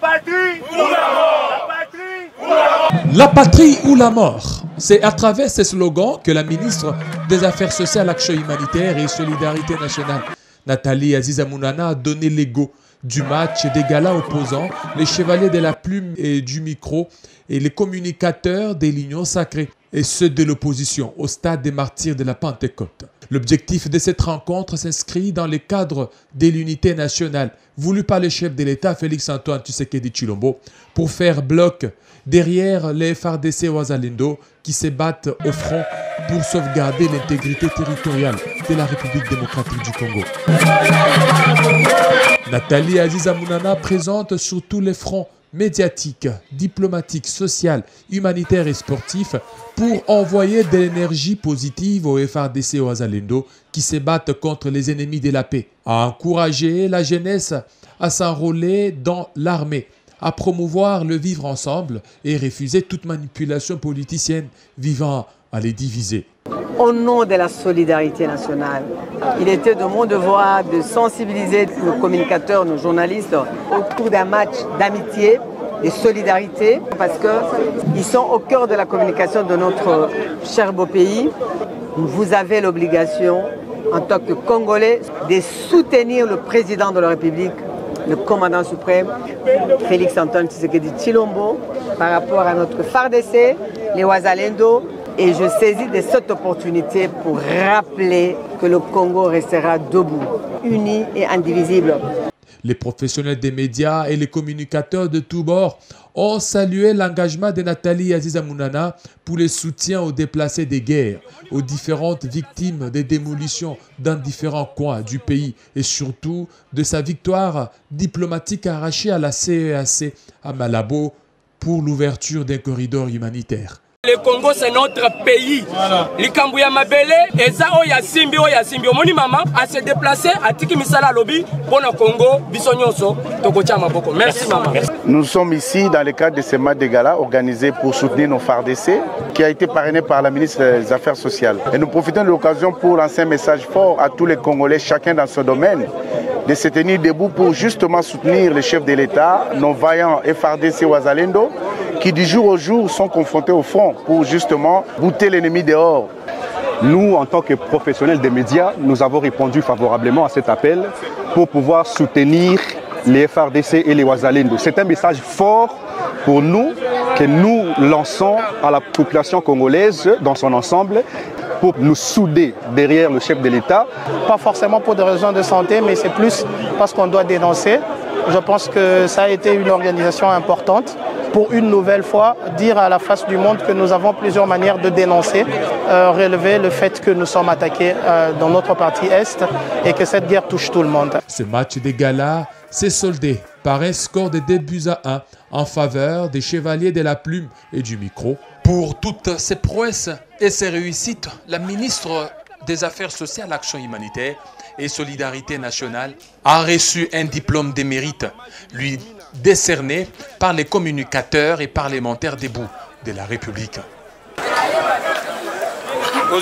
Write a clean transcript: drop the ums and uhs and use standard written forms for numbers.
patrie ou la mort. La patrie ou la mort. La patrie ou la mort. C'est à travers ces slogans que la ministre des Affaires sociales, Action humanitaire et Solidarité nationale, Nathalie Aziza Mounana, a donné l'ego du match des galas opposants, les chevaliers de la plume et du micro et les communicateurs des lignes sacrées, et ceux de l'opposition au stade des martyrs de la Pentecôte. L'objectif de cette rencontre s'inscrit dans le cadre de l'unité nationale voulue par le chef de l'État, Félix-Antoine Tshisekedi Tshilombo, pour faire bloc derrière les FARDC Wazalendo qui se battent au front pour sauvegarder l'intégrité territoriale de la République démocratique du Congo. Nathalie Aziza Mounana présente sur tous les fronts médiatiques, diplomatiques, sociales, humanitaires et sportifs pour envoyer de l'énergie positive aux FARDC et aux Wazalendo qui se battent contre les ennemis de la paix, à encourager la jeunesse à s'enrôler dans l'armée, à promouvoir le vivre ensemble et refuser toute manipulation politicienne visant à les diviser. Au nom de la solidarité nationale, il était de mon devoir de sensibiliser nos communicateurs, nos journalistes autour d'un match d'amitié, de solidarité, parce qu'ils sont au cœur de la communication de notre cher beau pays. Vous avez l'obligation, en tant que Congolais, de soutenir le président de la République, le commandant suprême, Félix-Antoine Tshisekedi Tshilombo, par rapport à notre FARDC, les Wazalendo. Et je saisis de cette opportunité pour rappeler que le Congo restera debout, uni et indivisible. Les professionnels des médias et les communicateurs de tous bords ont salué l'engagement de Nathalie Aziza Mounana pour le soutien aux déplacés des guerres, aux différentes victimes des démolitions dans différents coins du pays et surtout de sa victoire diplomatique arrachée à la CEAC à Malabo pour l'ouverture d'un corridor humanitaire. Le Congo, c'est notre pays. Likambouya Mabele, et ça, Oya Simbi. Moni maman a se déplacé à Tiki Misala Lobby pour le Congo, Bissonyoso, Tokocha Maboko. Merci maman. Nous sommes ici dans le cadre de ce match de gala organisé pour soutenir nos FARDC, qui a été parrainé par la ministre des Affaires sociales. Et nous profitons de l'occasion pour lancer un message fort à tous les Congolais, chacun dans son domaine, de se tenir debout pour justement soutenir les chefs de l'État, nos vaillants FARDC Wazalendo, qui du jour au jour sont confrontés au front pour justement bouter l'ennemi dehors. Nous, en tant que professionnels des médias, nous avons répondu favorablement à cet appel pour pouvoir soutenir les FARDC et les Wazalendo. C'est un message fort pour nous que nous lançons à la population congolaise dans son ensemble pour nous souder derrière le chef de l'État. Pas forcément pour des raisons de santé, mais c'est plus parce qu'on doit dénoncer. Je pense que ça a été une organisation importante pour une nouvelle fois dire à la face du monde que nous avons plusieurs manières de dénoncer, relever le fait que nous sommes attaqués dans notre partie Est et que cette guerre touche tout le monde. Ce match des galas s'est soldé par un score de 2-1 en faveur des chevaliers de la plume et du micro. Pour toutes ces prouesses et ces réussites, la ministre des Affaires sociales, Action humanitaire et Solidarité nationale a reçu un diplôme de mérite, lui décerné par les communicateurs et parlementaires debout de la République.